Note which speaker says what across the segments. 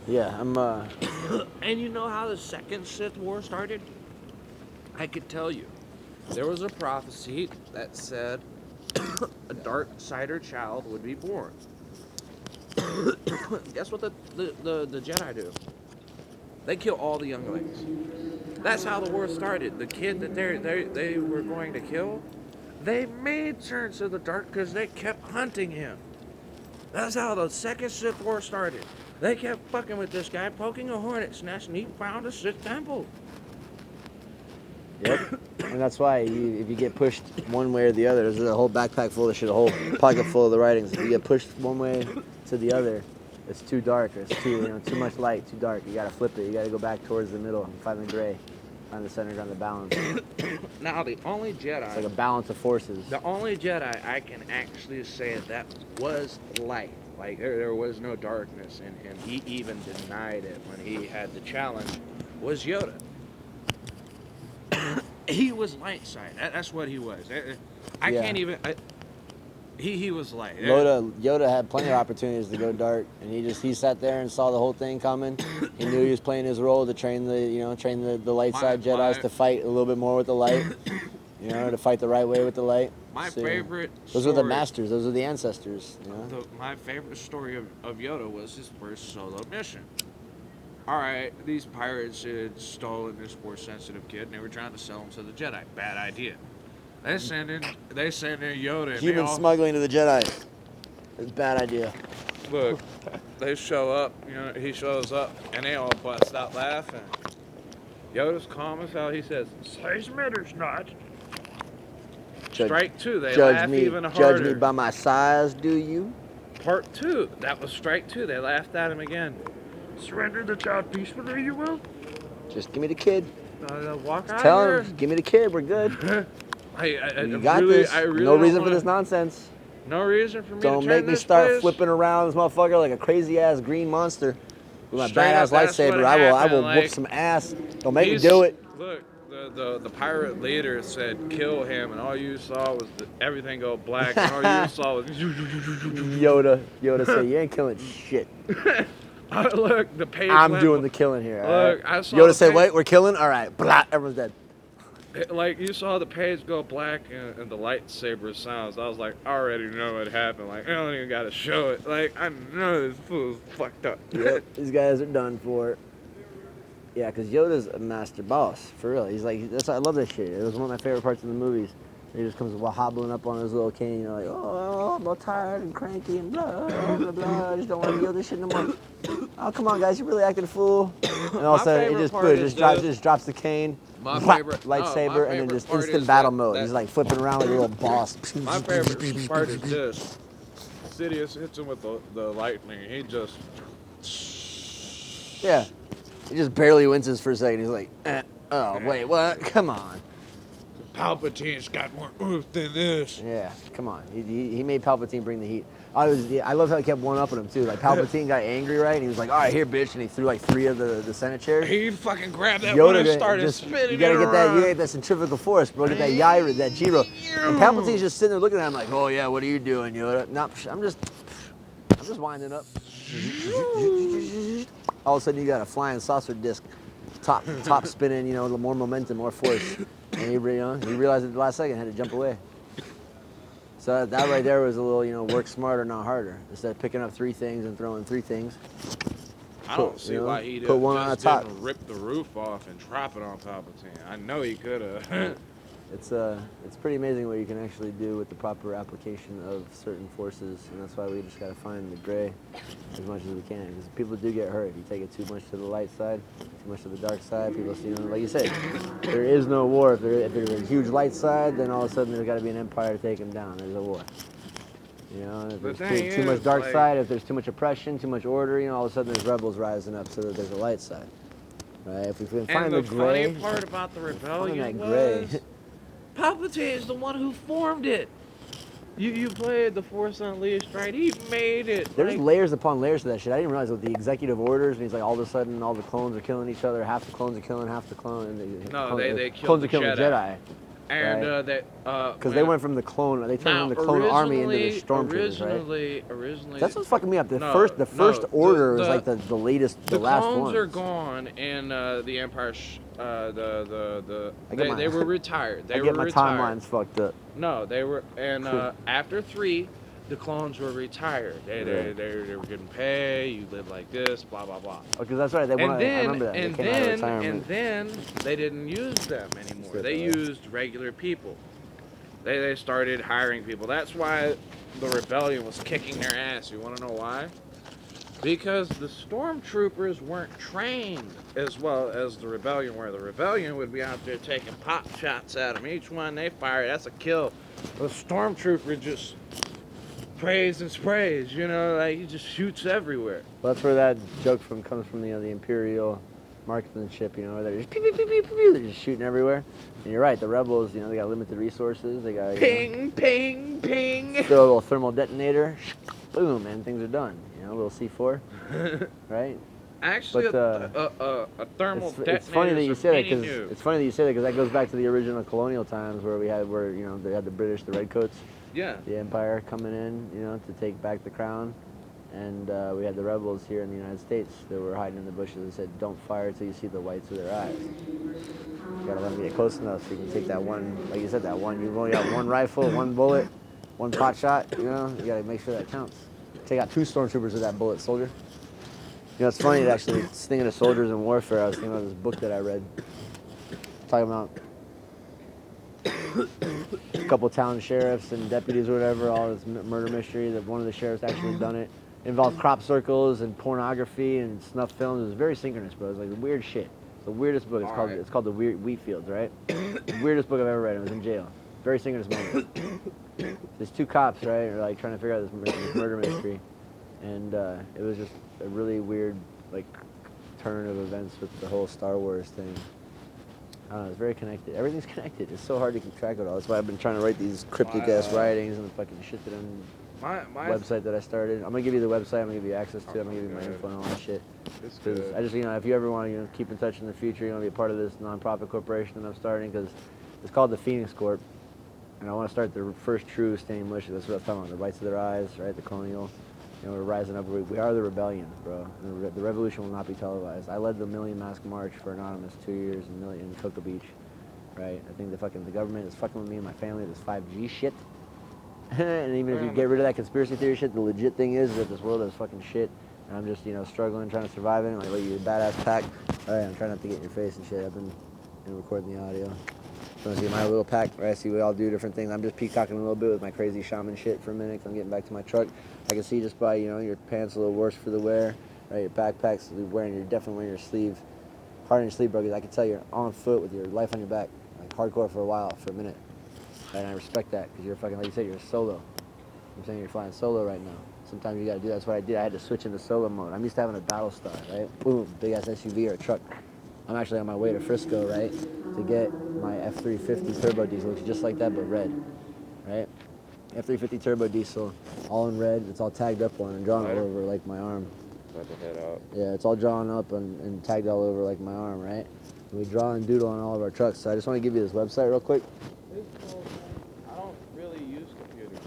Speaker 1: Yeah, I'm.
Speaker 2: And you know how the second Sith War started? I could tell you. There was a prophecy that said a dark sider child would be born. Guess what the Jedi do? They kill all the younglings. That's how the war started. The kid that they were going to kill, they made turn to the dark because they kept hunting him. That's how the second Sith War started. They kept fucking with this guy, poking a hornet's nest, and he found a Sith temple.
Speaker 1: Yep. And that's why if you get pushed one way or the other, there's a whole backpack full of shit, a whole pocket full of the writings. If you get pushed one way to the other, it's too dark, or it's too much light, too dark. You gotta flip it. You gotta go back towards the middle and find the gray, find the center ground, the balance.
Speaker 2: Now the only Jedi,
Speaker 1: It's like a balance of forces.
Speaker 2: the only Jedi I can actually say that was light. Like there was no darkness in him. He even denied it when he had the challenge. Was Yoda. He was light side. That's what he was. I
Speaker 1: Yeah.
Speaker 2: can't even. He was light.
Speaker 1: Yoda had plenty of opportunities to go dark, and he sat there and saw the whole thing coming. He knew he was playing his role to train the light side Jedi's to fight a little bit more with the light, to fight the right way with the light.
Speaker 2: My
Speaker 1: So,
Speaker 2: favorite.
Speaker 1: Those were the masters. Those were the ancestors.
Speaker 2: My favorite story of Yoda was his first solo mission. All right, these pirates had stolen this Force-sensitive kid, and they were trying to sell him to the Jedi. Bad idea. They send in Yoda. And
Speaker 1: Human smuggling to the Jedi. It's a bad idea.
Speaker 2: Look, they show up. He shows up, and they all bust out laughing. Yoda's calm as hell. He says, "Size matters not." Strike two. They laugh even harder.
Speaker 1: Judge me by my size, do you?
Speaker 2: Part two. That was strike two. They laughed at him again. Surrender the child peacefully, you will.
Speaker 1: Just give me the kid.
Speaker 2: Walk out
Speaker 1: Tell
Speaker 2: here.
Speaker 1: him, give me the kid. We're good. You got
Speaker 2: really,
Speaker 1: this.
Speaker 2: I really
Speaker 1: no
Speaker 2: don't
Speaker 1: reason for
Speaker 2: wanna-
Speaker 1: this nonsense.
Speaker 2: No reason for me
Speaker 1: Don't
Speaker 2: to
Speaker 1: make
Speaker 2: turn
Speaker 1: me
Speaker 2: this
Speaker 1: start
Speaker 2: place.
Speaker 1: flipping around this motherfucker like a crazy ass green monster with my
Speaker 2: Straight
Speaker 1: badass
Speaker 2: up, that's
Speaker 1: lightsaber.
Speaker 2: what
Speaker 1: I will
Speaker 2: happened,
Speaker 1: whoop
Speaker 2: like,
Speaker 1: some ass. Don't make me
Speaker 2: He's-
Speaker 1: do it.
Speaker 2: Look, the pirate leader said kill him, and all you saw was everything go black, and all you saw was.
Speaker 1: Yoda said, "You ain't killing shit.
Speaker 2: Look, the page.
Speaker 1: I'm
Speaker 2: went-
Speaker 1: doing the killing here." all
Speaker 2: Look,
Speaker 1: right?
Speaker 2: I saw
Speaker 1: Yoda
Speaker 2: the
Speaker 1: said,
Speaker 2: page-
Speaker 1: "Wait, we're killing. All right, blah, everyone's dead."
Speaker 2: Like you saw the page go black and the lightsaber sounds. I was like, I already know what happened. Like I don't even gotta show it. Like I know this fool's fucked up.
Speaker 1: Yep, these guys are done for. Yeah, because Yoda's a master boss, for real. He's like, I love that shit. It was one of my favorite parts of the movies. He just comes hobbling up on his little cane, like, oh, I'm all tired and cranky and blah, blah, blah. I just don't want to deal with this shit no more. Oh, come on, guys, you're really acting a fool. And all of a sudden, it
Speaker 2: favorite
Speaker 1: just,
Speaker 2: part
Speaker 1: boom,
Speaker 2: is
Speaker 1: just drops the cane,
Speaker 2: My
Speaker 1: whap,
Speaker 2: favorite
Speaker 1: lightsaber, and then just
Speaker 2: part
Speaker 1: instant
Speaker 2: is
Speaker 1: battle
Speaker 2: that-
Speaker 1: mode.
Speaker 2: that-
Speaker 1: He's like flipping around like a little boss.
Speaker 2: My favorite part is this. Sidious hits him with the lightning. He just.
Speaker 1: Yeah. He just barely winces for a second. He's like, oh, wait, what? Come on.
Speaker 2: Palpatine's got more oomph than this.
Speaker 1: Yeah, come on. He made Palpatine bring the heat. I love how he kept one-upping him, too. Like, Palpatine got angry, right? And he was like, all right, here, bitch. And he threw, like, 3 of the Senate chairs.
Speaker 2: He fucking grabbed that one and started spinning
Speaker 1: You gotta
Speaker 2: it
Speaker 1: get that,
Speaker 2: around.
Speaker 1: you gotta get that centrifugal force, bro. Get that Yaira, that Jiro. And Palpatine's just sitting there looking at him like, oh, yeah, what are you doing, Yoda? No, I'm just winding up. All of a sudden, you got a flying saucer disc, top spinning, a little more momentum, more force. And he realized at the last second, had to jump away. So that right there was a little, work smarter, not harder. Instead of picking up 3 things and throwing 3 things.
Speaker 2: I don't see why he
Speaker 1: put one on the top.
Speaker 2: didn't rip the roof off and drop it on Palpatine. I know he could have.
Speaker 1: It's pretty amazing what you can actually do with the proper application of certain forces, and that's why we just gotta find the gray as much as we can. Because people do get hurt if you take it too much to the light side, too much to the dark side. People see, like you said, there is no war. If there's a huge light side, then all of a sudden there's got to be an empire to take them down. There's a war. If
Speaker 2: The
Speaker 1: there's
Speaker 2: thing
Speaker 1: too much
Speaker 2: is,
Speaker 1: dark
Speaker 2: like-
Speaker 1: side, if there's too much oppression, too much order, all of a sudden there's rebels rising up so that there's a light side. Right? If we can find
Speaker 2: And the
Speaker 1: gray,
Speaker 2: funny part about the rebellion
Speaker 1: that gray.
Speaker 2: was Palpatine is the one who formed it. You played the Force Unleashed, right? He made it.
Speaker 1: There's
Speaker 2: like,
Speaker 1: layers upon layers to that shit. I didn't realize with the executive orders, and he's like, all of a sudden, all the clones are killing each other. Half the clones are killing half the clone. And
Speaker 2: No, they
Speaker 1: clones
Speaker 2: killed
Speaker 1: are
Speaker 2: the
Speaker 1: killing the
Speaker 2: Jedi.
Speaker 1: Jedi.
Speaker 2: And
Speaker 1: right?
Speaker 2: that
Speaker 1: Because they went from the clone, they turned from the clone army into the stormtroopers, right?
Speaker 2: Originally,
Speaker 1: That's what's fucking me up. The
Speaker 2: no,
Speaker 1: first
Speaker 2: no,
Speaker 1: order is like the latest, the last
Speaker 2: clones
Speaker 1: ones.
Speaker 2: are gone, and the Empire. They were retired.
Speaker 1: I get my timelines fucked up.
Speaker 2: No, they were, and after 3, the clones were retired. They were getting pay. You live like this, blah blah blah.
Speaker 1: Oh, because that's right. I remember that.
Speaker 2: And
Speaker 1: they came out of retirement.
Speaker 2: then they didn't use them anymore. They used regular people. They started hiring people. That's why the rebellion was kicking their ass. You want to know why? Because the stormtroopers weren't trained as well as the rebellion were. The rebellion would be out there taking pot shots at them. Each one they fire, that's a kill. The stormtrooper just prays and sprays, like he just shoots everywhere.
Speaker 1: Well, that's where that joke comes from, the Imperial marksmanship, where they're just pew, pew, pew, pew, pew, they're just shooting everywhere. And you're right, the rebels, they got limited resources. They got
Speaker 2: ping, ping, ping.
Speaker 1: Throw a little thermal detonator, boom, and things are done. A little C4, right?
Speaker 2: Actually,
Speaker 1: but,
Speaker 2: a thermal detonator.
Speaker 1: It's funny that you say that because that goes back to the original colonial times where they had the British, the Redcoats, the Empire coming in, to take back the crown, and we had the rebels here in the United States that were hiding in the bushes and said, "Don't fire till you see the whites of their eyes. You gotta let them get close enough so you can take that one, like you said, that one. You've only got one rifle, one bullet, one pot shot. You gotta make sure that counts." Take out 2 stormtroopers with that bullet, soldier. It's funny, actually, thinking of soldiers in warfare, I was thinking about this book that I read. Talking about a couple town sheriffs and deputies or whatever, all this murder mystery, that one of the sheriffs actually done it. It involved crop circles and pornography and snuff films. It was very synchronous, bro. It was like weird shit. It's the weirdest book. It's called The Weird Wheat Fields, right? The weirdest book I've ever read. I was in jail. Very synchronous moment. There's 2 cops, right, are like trying to figure out this murder mystery, and it was just a really weird turn of events with the whole Star Wars thing. I don't know, it's very connected. Everything's connected. It's so hard to keep track of it all. That's why I've been trying to write these cryptic ass writings and the fucking shit that website that I started. I'm gonna give you the website. I'm gonna give you access to it. I'm gonna give you my info and all that shit. Because I just, if you ever want to, keep in touch in the future, you want to be a part of this nonprofit corporation that I'm starting, because it's called the Phoenix Corp. And I want to start the first true standing militia. That's what I was talking about. The whites of their eyes, right? The colonial. We're rising up. We are the rebellion, bro. The revolution will not be televised. I led the Million Mask March for Anonymous 2 years in Cocoa Beach, right? I think the government is fucking with me and my family. This 5G shit. And even if you get rid of that conspiracy theory shit, the legit thing is that this world is fucking shit. And I'm just, struggling, trying to survive in it. Like, you badass pack. All right, I'm trying not to get in your face and shit. I've been recording the audio. So see my little pack, right? See, we all do different things. I'm just peacocking a little bit with my crazy shaman shit for a minute, 'cause I'm getting back to my truck. I can see just by, your pants a little worse for the wear, right? Your backpack's you're definitely wearing your sleeve, hard on your sleeve, bro, 'cause I can tell you're on foot with your life on your back, like hardcore for a minute. And I respect that, because you're fucking, like you said, you're solo. I'm saying you're flying solo right now. Sometimes you gotta do that. That's what I did. I had to switch into solo mode. I'm used to having a Battlestar, right? Boom, big ass SUV or a truck. I'm actually on my way to Frisco, right, to get my F350 turbo diesel, which is just like that, but red, right? F350 turbo diesel, all in red. It's all tagged up on and drawn all over like my arm.
Speaker 2: About to head out.
Speaker 1: Yeah, it's all drawn up and tagged all over like my arm, right? And we draw and doodle on all of our trucks. So I just want to give you this website real quick.
Speaker 2: I don't really use computers.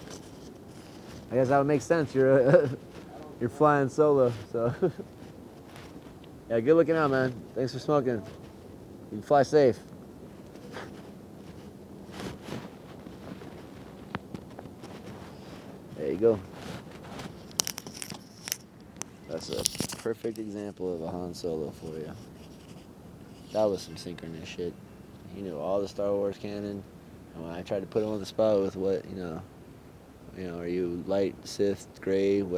Speaker 1: I guess that would make sense. You're flying solo, so. Yeah, good looking out, man. Thanks for smoking. You can fly safe. There you go. That's a perfect example of a Han Solo for you. That was some synchronous shit. He knew all the Star Wars canon. And when I tried to put him on the spot with what, are you light, Sith, gray, whatever.